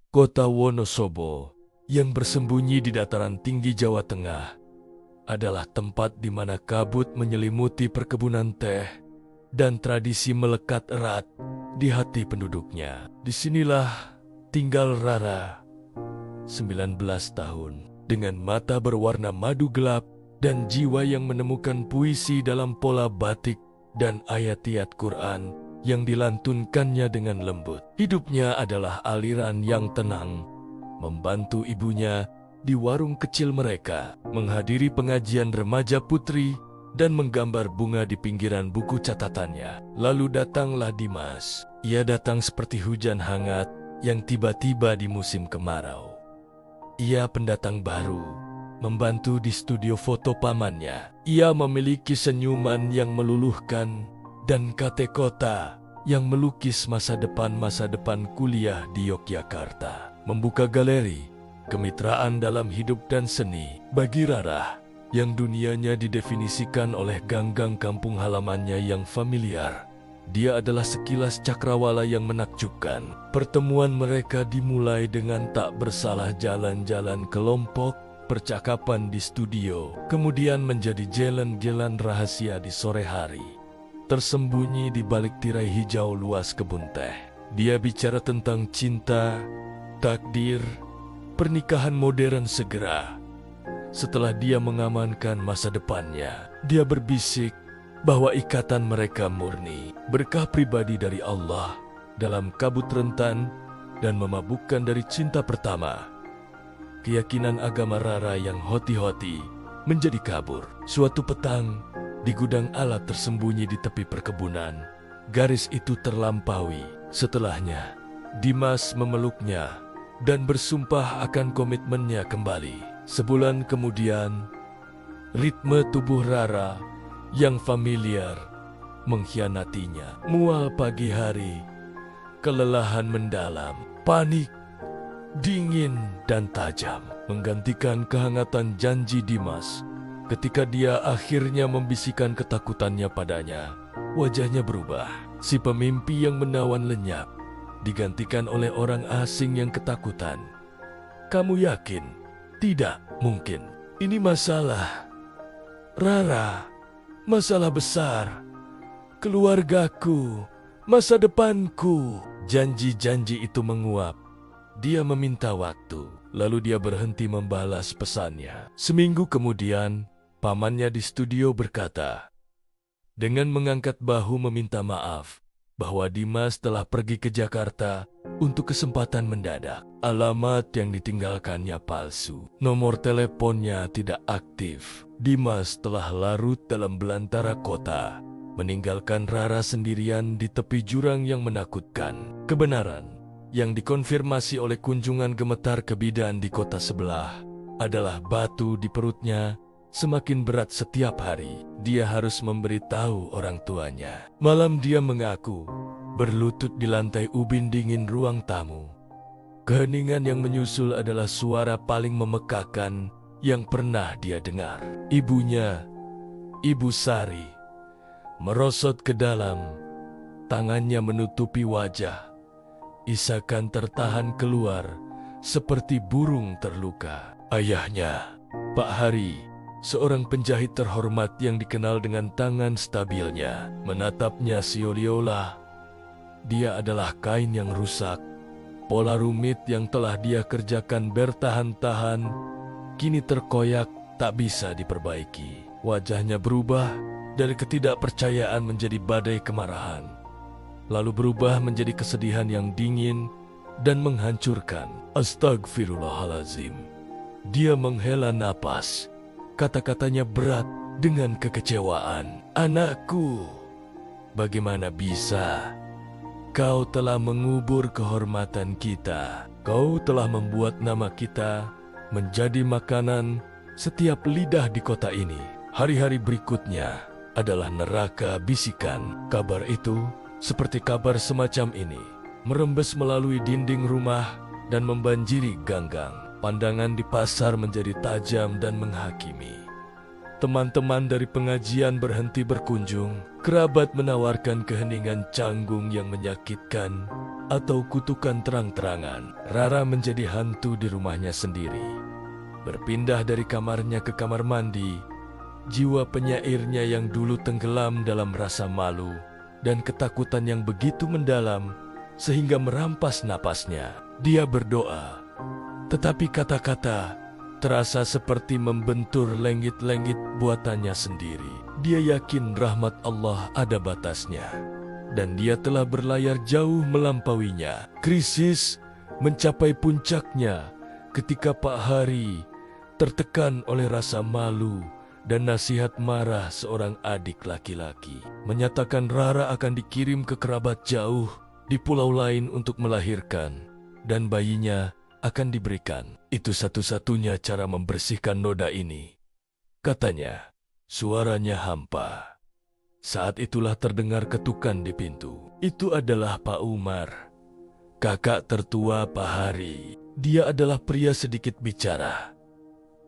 Kota Wonosobo yang bersembunyi di dataran tinggi Jawa Tengah adalah tempat di mana kabut menyelimuti perkebunan teh dan tradisi melekat erat di hati penduduknya. Disinilah tinggal Rara, 19 tahun, dengan mata berwarna madu gelap dan jiwa yang menemukan puisi dalam pola batik dan ayat-ayat Quran yang dilantunkannya dengan lembut. Hidupnya adalah aliran yang tenang, membantu ibunya di warung kecil mereka, menghadiri pengajian remaja putri, dan menggambar bunga di pinggiran buku catatannya. Lalu datanglah Dimas. Ia datang seperti hujan hangat yang tiba-tiba di musim kemarau. Ia pendatang baru, membantu di studio foto pamannya. Ia memiliki senyuman yang meluluhkan dan kata-kata yang melukis masa depan kuliah di Yogyakarta. Membuka galeri kemitraan dalam hidup dan seni bagi Rara yang dunianya didefinisikan oleh ganggang kampung halamannya yang familiar. Dia adalah sekilas cakrawala yang menakjubkan. Pertemuan mereka dimulai dengan tak bersalah jalan-jalan kelompok, percakapan di studio, kemudian menjadi jalan-jalan rahasia di sore hari, tersembunyi di balik tirai hijau luas kebun teh. Dia bicara tentang cinta, takdir, pernikahan modern segera. Setelah dia mengamankan masa depannya, dia berbisik bahwa ikatan mereka murni, berkah pribadi dari Allah dalam kabut rentan dan memabukkan dari cinta pertama. Keyakinan agama Rara yang hoti-hoti menjadi kabur. Suatu petang, di gudang alat tersembunyi di tepi perkebunan, garis itu terlampaui. Setelahnya, Dimas memeluknya dan bersumpah akan komitmennya kembali. Sebulan kemudian, ritme tubuh Rara yang familiar mengkhianatinya. Mual pagi hari, kelelahan mendalam, panik, dingin dan tajam menggantikan kehangatan janji Dimas. Ketika dia akhirnya membisikkan ketakutannya padanya, wajahnya berubah. Si pemimpi yang menawan lenyap digantikan oleh orang asing yang ketakutan. Kamu yakin? Tidak mungkin. Ini masalah, Rara, masalah besar. Keluargaku, masa depanku. Janji-janji itu menguap. Dia meminta waktu, lalu dia berhenti membalas pesannya. Seminggu kemudian, pamannya di studio berkata, dengan mengangkat bahu meminta maaf, bahwa Dimas telah pergi ke Jakarta untuk kesempatan mendadak. Alamat yang ditinggalkannya palsu. Nomor teleponnya tidak aktif. Dimas telah larut dalam belantara kota, meninggalkan Rara sendirian di tepi jurang yang menakutkan. Kebenaran yang dikonfirmasi oleh kunjungan gemetar ke bidan di kota sebelah adalah batu di perutnya semakin berat setiap hari. Dia harus memberitahu orang tuanya. Malam dia mengaku berlutut di lantai ubin dingin ruang tamu. Keheningan yang menyusul adalah suara paling memekakan yang pernah dia dengar. Ibunya, Ibu Sari, merosot ke dalam, tangannya menutupi wajah. Isakan tertahan keluar seperti burung terluka. Ayahnya, Pak Hari, seorang penjahit terhormat yang dikenal dengan tangan stabilnya, menatapnya sioliolah. Dia adalah kain yang rusak. Pola rumit yang telah dia kerjakan bertahan-tahan kini terkoyak, tak bisa diperbaiki. Wajahnya berubah dari ketidakpercayaan menjadi badai kemarahan, lalu berubah menjadi kesedihan yang dingin dan menghancurkan. Astagfirullahalazim. Dia menghela napas. Kata-katanya berat dengan kekecewaan. Anakku, bagaimana bisa? Kau telah mengubur kehormatan kita. Kau telah membuat nama kita menjadi makanan setiap lidah di kota ini. Hari-hari berikutnya adalah neraka bisikan. Kabar itu, seperti kabar semacam ini, merembes melalui dinding rumah dan membanjiri ganggang. Pandangan di pasar menjadi tajam dan menghakimi. teman-teman dari pengajian berhenti berkunjung, kerabat menawarkan keheningan canggung yang menyakitkan atau kutukan terang-terangan. Rara menjadi hantu di rumahnya sendiri. Berpindah dari kamarnya ke kamar mandi, jiwa penyairnya yang dulu tenggelam dalam rasa malu dan ketakutan yang begitu mendalam sehingga merampas napasnya. Dia berdoa, tetapi kata-kata terasa seperti membentur lenggit-lenggit buatannya sendiri. Dia yakin rahmat Allah ada batasnya, dan dia telah berlayar jauh melampauinya. Krisis mencapai puncaknya ketika Pak Hari tertekan oleh rasa malu dan nasihat marah seorang adik laki-laki. Menyatakan Rara akan dikirim ke kerabat jauh di pulau lain untuk melahirkan, dan bayinya akan diberikan. Itu satu-satunya cara membersihkan noda ini. Katanya, suaranya hampa. Saat itulah terdengar ketukan di pintu. Itu adalah Pak Umar, kakak tertua Pak Hari. Dia adalah pria sedikit bicara.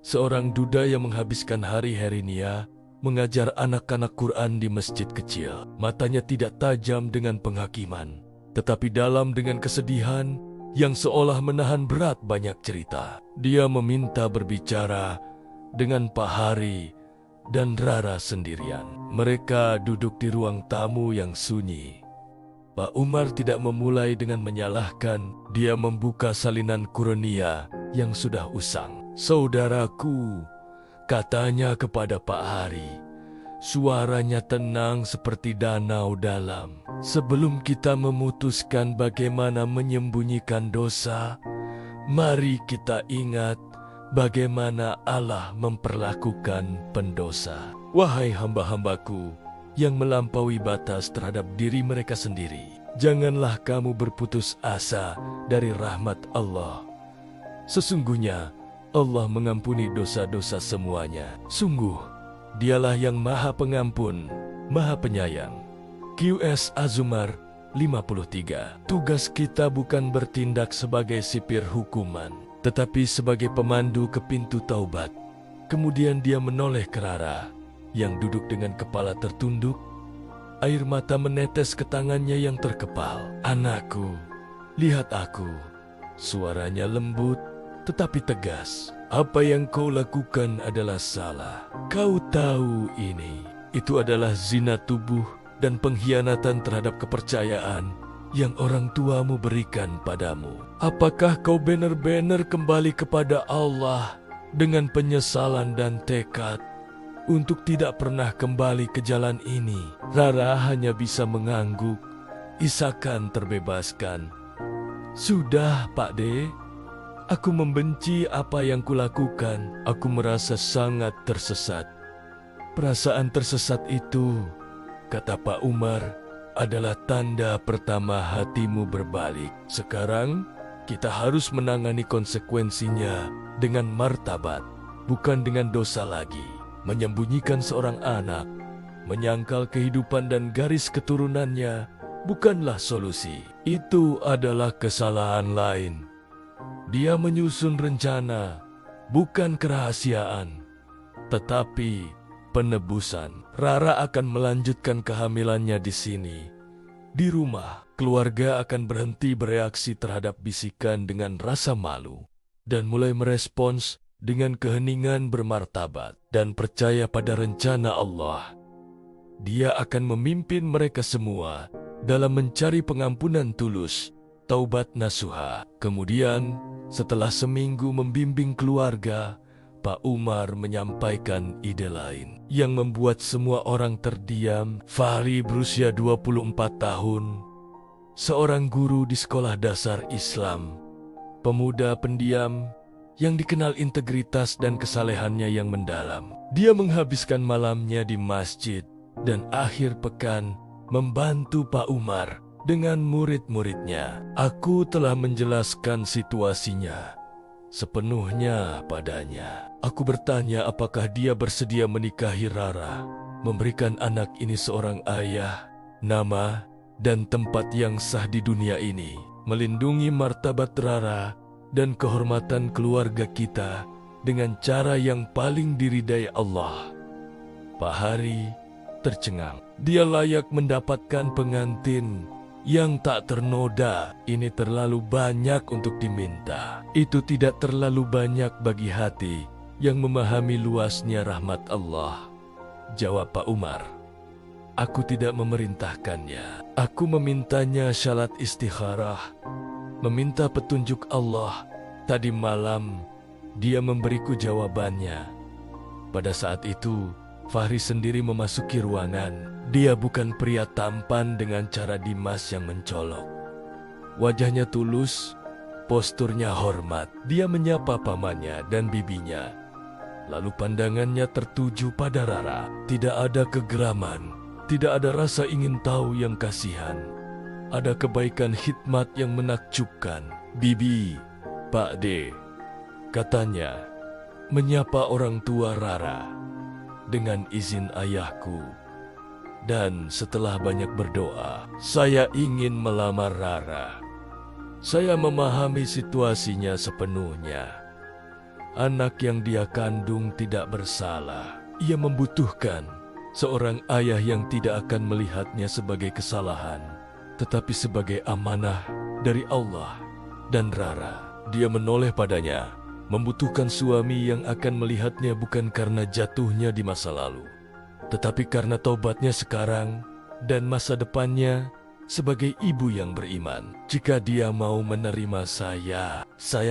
Seorang duda yang menghabiskan hari-harinya mengajar anak-anak Quran di masjid kecil. Matanya tidak tajam dengan penghakiman, tetapi dalam dengan kesedihan yang seolah menahan berat banyak cerita. Dia meminta berbicara dengan Pak Hari dan Rara sendirian. Mereka duduk di ruang tamu yang sunyi. Pak Umar tidak memulai dengan menyalahkan. Dia membuka salinan Qur'ania yang sudah usang. Saudaraku, katanya kepada Pak Hari, suaranya tenang seperti danau dalam. Sebelum kita memutuskan bagaimana menyembunyikan dosa, mari kita ingat bagaimana Allah memperlakukan pendosa. Wahai hamba-hambaku yang melampaui batas terhadap diri mereka sendiri, janganlah kamu berputus asa dari rahmat Allah. Sesungguhnya Allah mengampuni dosa-dosa semuanya. Sungguh, Dialah yang Maha Pengampun, Maha Penyayang. QS Azumar 53. Tugas kita bukan bertindak sebagai sipir hukuman, tetapi sebagai pemandu ke pintu taubat. Kemudian dia menoleh ke Rara yang duduk dengan kepala tertunduk. Air mata menetes ke tangannya yang terkepal. Anakku, lihat aku. Suaranya lembut tetapi tegas. Apa yang kau lakukan adalah salah. Kau tahu ini. Itu adalah zina tubuh dan pengkhianatan terhadap kepercayaan yang orang tuamu berikan padamu. Apakah kau benar-benar kembali kepada Allah dengan penyesalan dan tekad untuk tidak pernah kembali ke jalan ini? Rara hanya bisa mengangguk, isakan terbebaskan. Sudah, Pak De. Aku membenci apa yang kulakukan. Aku merasa sangat tersesat. Perasaan tersesat itu, kata Pak Umar, adalah tanda pertama hatimu berbalik. Sekarang, kita harus menangani konsekuensinya dengan martabat, bukan dengan dosa lagi. Menyembunyikan seorang anak, menyangkal kehidupan dan garis keturunannya, bukanlah solusi. Itu adalah kesalahan lain. Dia menyusun rencana, bukan kerahasiaan, tetapi penebusan. Rara akan melanjutkan kehamilannya di sini. Di rumah, keluarga akan berhenti bereaksi terhadap bisikan dengan rasa malu dan mulai merespons dengan keheningan bermartabat dan percaya pada rencana Allah. Dia akan memimpin mereka semua dalam mencari pengampunan tulus, taubat nasuha. Kemudian, setelah seminggu membimbing keluarga, Pak Umar menyampaikan ide lain yang membuat semua orang terdiam. Fahri berusia 24 tahun, seorang guru di sekolah dasar Islam, pemuda pendiam yang dikenal integritas dan kesalehannya yang mendalam. Dia menghabiskan malamnya di masjid dan akhir pekan membantu Pak Umar dengan murid-muridnya. Aku telah menjelaskan situasinya sepenuhnya padanya. Aku bertanya apakah dia bersedia menikahi Rara, memberikan anak ini seorang ayah, nama, dan tempat yang sah di dunia ini, melindungi martabat Rara dan kehormatan keluarga kita dengan cara yang paling diridai Allah. Fahri tercengang. Dia layak mendapatkan pengantin yang tak ternoda. Ini terlalu banyak untuk diminta. Itu tidak terlalu banyak bagi hati yang memahami luasnya rahmat Allah. Jawab Pak Umar. Aku tidak memerintahkannya. Aku memintanya syalat istikharah, meminta petunjuk Allah. Tadi malam dia memberiku jawabannya. Pada saat itu Fahri sendiri memasuki ruangan. Dia bukan pria tampan dengan cara Dimas yang mencolok. Wajahnya tulus, posturnya hormat. Dia menyapa pamannya dan bibinya. Lalu pandangannya tertuju pada Rara. Tidak ada kegeraman, tidak ada rasa ingin tahu yang kasihan. Ada kebaikan hikmat yang menakjubkan. Bibi, Pak D, katanya, menyapa orang tua Rara. Dengan izin ayahku. Dan setelah banyak berdoa, saya ingin melamar Rara. Saya memahami situasinya sepenuhnya. Anak yang dia kandung tidak bersalah. Ia membutuhkan seorang ayah yang tidak akan melihatnya sebagai kesalahan, tetapi sebagai amanah dari Allah. Dan Rara, dia menoleh padanya, membutuhkan suami yang akan melihatnya bukan karena jatuhnya di masa lalu, tetapi karena taubatnya sekarang dan masa depannya sebagai ibu yang beriman. Jika dia mau menerima saya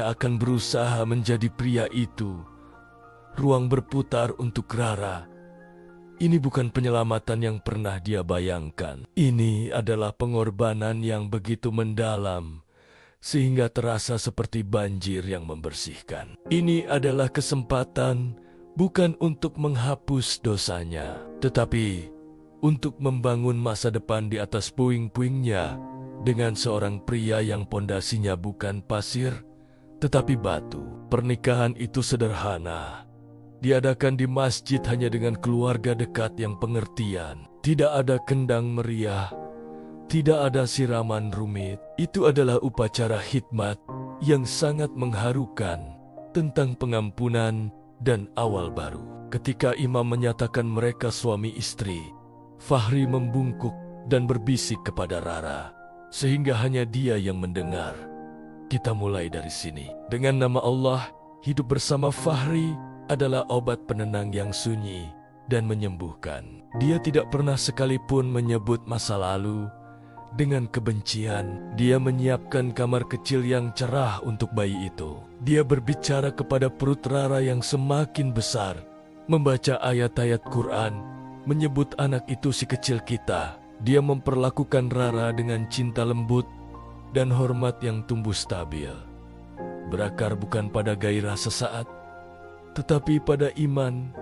akan berusaha menjadi pria itu. Ruang berputar untuk Rara. Ini bukan penyelamatan yang pernah dia bayangkan. Ini adalah pengorbanan yang begitu mendalam, sehingga terasa seperti banjir yang membersihkan. Ini adalah kesempatan bukan untuk menghapus dosanya, tetapi untuk membangun masa depan di atas puing-puingnya dengan seorang pria yang pondasinya bukan pasir, tetapi batu. Pernikahan itu sederhana, diadakan di masjid hanya dengan keluarga dekat yang pengertian. Tidak ada kendang meriah, tidak ada siraman rumit. Itu adalah upacara hikmat yang sangat mengharukan tentang pengampunan dan awal baru. Ketika imam menyatakan mereka suami istri, Fahri membungkuk dan berbisik kepada Rara, sehingga hanya dia yang mendengar. Kita mulai dari sini. Dengan nama Allah, hidup bersama Fahri adalah obat penenang yang sunyi dan menyembuhkan. Dia tidak pernah sekalipun menyebut masa lalu dengan kebencian. Dia menyiapkan kamar kecil yang cerah untuk bayi itu. Dia berbicara kepada perut Rara yang semakin besar, membaca ayat-ayat Quran, menyebut anak itu si kecil kita. Dia memperlakukan Rara dengan cinta lembut dan hormat yang tumbuh stabil. Berakar bukan pada gairah sesaat, tetapi pada iman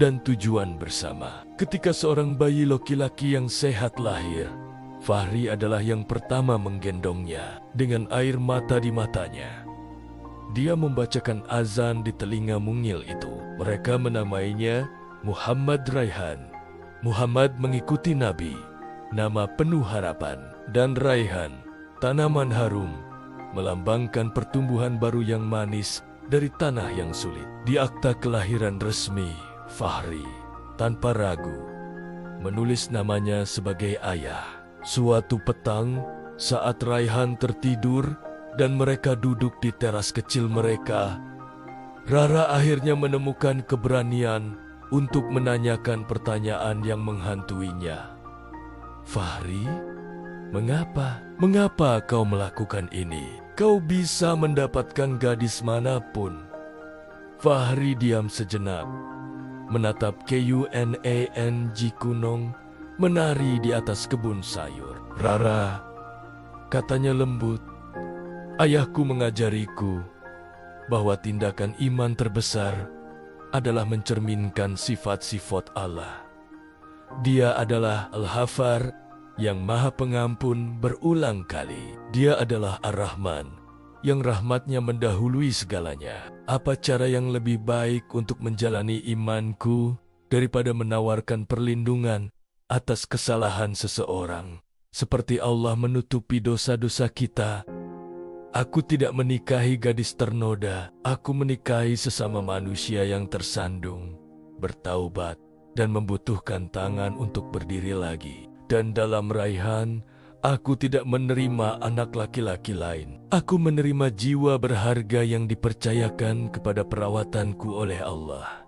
dan tujuan bersama. Ketika seorang bayi laki-laki yang sehat lahir, Fahri adalah yang pertama menggendongnya dengan air mata di matanya. Dia membacakan azan di telinga mungil itu. Mereka menamainya Muhammad Raihan. Muhammad mengikuti Nabi, nama penuh harapan, dan Raihan, tanaman harum, melambangkan pertumbuhan baru yang manis dari tanah yang sulit. Di akta kelahiran resmi, Fahri tanpa ragu menulis namanya sebagai ayah. Suatu petang, saat Raihan tertidur dan mereka duduk di teras kecil mereka, Rara akhirnya menemukan keberanian untuk menanyakan pertanyaan yang menghantuinya. Fahri, mengapa? Mengapa kau melakukan ini? Kau bisa mendapatkan gadis manapun. Fahri diam sejenak, menatap KUNANG Kunong menari di atas kebun sayur. Rara, katanya lembut, ayahku mengajariku bahwa tindakan iman terbesar adalah mencerminkan sifat-sifat Allah. Dia adalah Al-Ghafar yang maha pengampun berulang kali. Dia adalah Ar-Rahman yang rahmatnya mendahului segalanya. Apa cara yang lebih baik untuk menjalani imanku daripada menawarkan perlindungan atas kesalahan seseorang, seperti Allah menutupi dosa-dosa kita? Aku tidak menikahi gadis ternoda. Aku menikahi sesama manusia yang tersandung, bertaubat, dan membutuhkan tangan untuk berdiri lagi. Dan dalam raihan, aku tidak menerima anak laki-laki lain. Aku menerima jiwa berharga yang dipercayakan kepada perawatanku oleh Allah.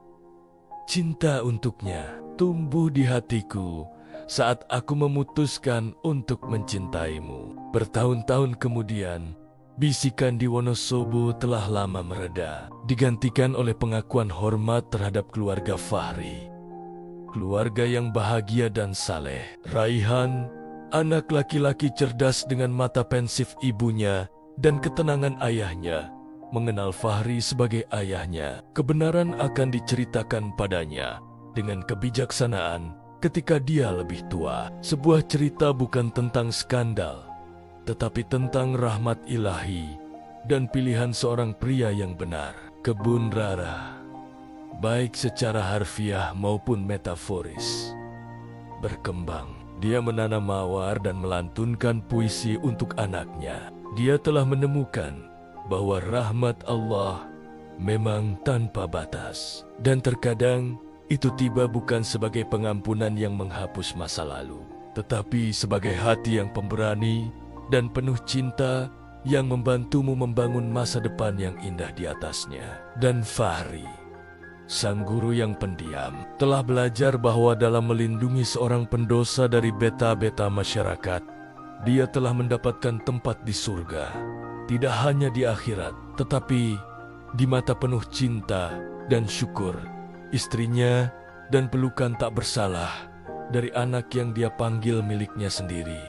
Cinta untuknya tumbuh di hatiku saat aku memutuskan untuk mencintaimu. Bertahun-tahun kemudian, bisikan di Wonosobo telah lama mereda, digantikan oleh pengakuan hormat terhadap keluarga Fahri. Keluarga yang bahagia dan saleh. Raihan, anak laki-laki cerdas dengan mata pensif ibunya dan ketenangan ayahnya, mengenal Fahri sebagai ayahnya. Kebenaran akan diceritakan padanya dengan kebijaksanaan ketika dia lebih tua. Sebuah cerita bukan tentang skandal, tetapi tentang rahmat ilahi dan pilihan seorang pria yang benar. Kebun Rara, baik secara harfiah maupun metaforis, berkembang. Dia menanam mawar dan melantunkan puisi untuk anaknya. Dia telah menemukan bahwa rahmat Allah memang tanpa batas. Dan terkadang itu tiba bukan sebagai pengampunan yang menghapus masa lalu, tetapi sebagai hati yang pemberani dan penuh cinta yang membantumu membangun masa depan yang indah di atasnya. Dan Fahri, sang guru yang pendiam, telah belajar bahwa dalam melindungi seorang pendosa dari beta-beta masyarakat, dia telah mendapatkan tempat di surga. Tidak hanya di akhirat, tetapi di mata penuh cinta dan syukur istrinya dan pelukan tak bersalah dari anak yang dia panggil miliknya sendiri.